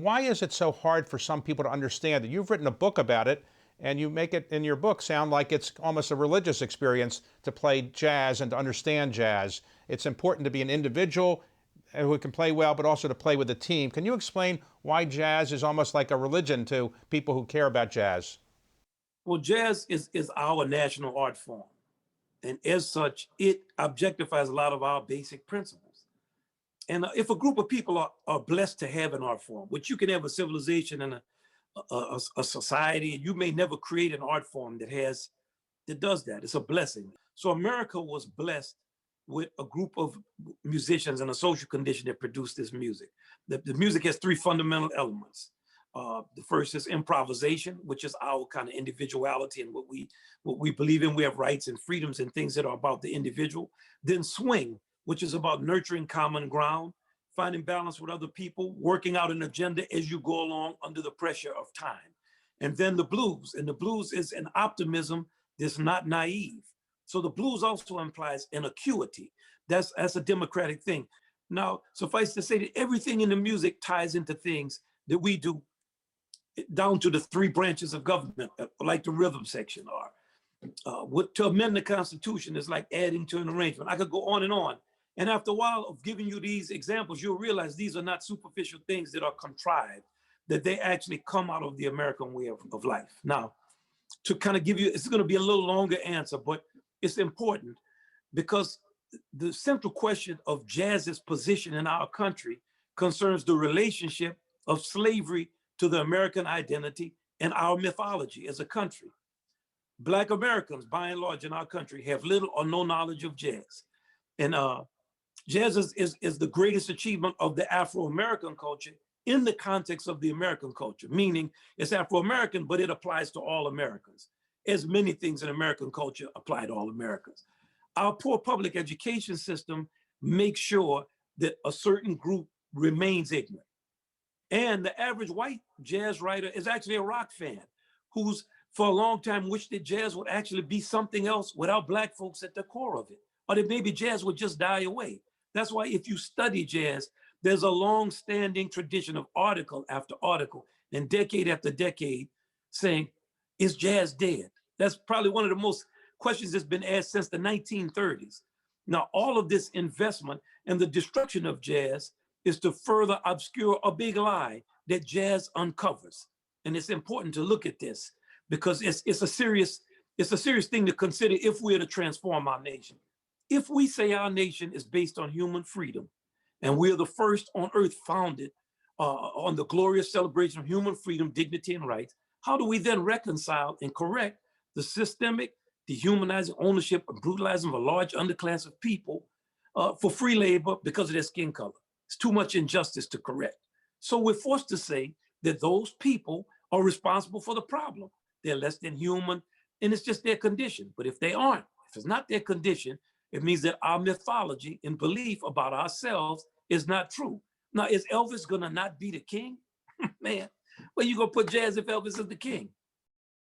why is it so hard for some people to understand that you've written a book about it and you make it in your book sound like it's almost a religious experience to play jazz and to understand jazz? It's important to be an individual who can play well, but also to play with a team. Can you explain why jazz is almost like a religion to people who care about jazz? Well, jazz is our national art form. And as such, it objectifies a lot of our basic principles. And if a group of people are blessed to have an art form, which you can have a civilization and a society, you may never create an art form that does that. It's a blessing. So America was blessed with a group of musicians and a social condition that produced this music. The music has three fundamental elements. The first is improvisation, which is our kind of individuality and what we believe in. We have rights and freedoms and things that are about the individual. Then swing, which is about nurturing common ground, finding balance with other people, working out an agenda as you go along under the pressure of time. And then the blues, and the blues is an optimism that's not naive. So the blues also implies an acuity. That's a democratic thing. Now, suffice to say that everything in the music ties into things that we do down to the three branches of government, like the rhythm section are. To amend the Constitution is like adding to an arrangement. I could go on and on. And after a while of giving you these examples, you'll realize these are not superficial things that are contrived, that they actually come out of the American way of life. Now, to kind of give you, it's going to be a little longer answer, but it's important because the central question of jazz's position in our country concerns the relationship of slavery to the American identity and our mythology as a country. Black Americans, by and large, in our country have little or no knowledge of jazz. And jazz is the greatest achievement of the Afro-American culture in the context of the American culture, meaning it's Afro-American, but it applies to all Americans, as many things in American culture apply to all Americans. Our poor public education system makes sure that a certain group remains ignorant. And the average white jazz writer is actually a rock fan who's for a long time wished that jazz would actually be something else without Black folks at the core of it, or that maybe jazz would just die away. That's why if you study jazz, there's a long-standing tradition of article after article and decade after decade saying, is jazz dead? That's probably one of the most questions that's been asked since the 1930s. Now, all of this investment and the destruction of jazz is to further obscure a big lie that jazz uncovers. And it's important to look at this because it's a serious thing to consider if we're to transform our nation. If we say our nation is based on human freedom and we're the first on earth founded on the glorious celebration of human freedom, dignity, and rights, how do we then reconcile and correct the systemic, dehumanizing ownership and brutalizing of a large underclass of people for free labor because of their skin color? It's too much injustice to correct. So we're forced to say that those people are responsible for the problem. They're less than human, and it's just their condition. But if they aren't, if it's not their condition, it means that our mythology and belief about ourselves is not true. Now, is Elvis gonna not be the king? Man, where you gonna put jazz if Elvis is the king?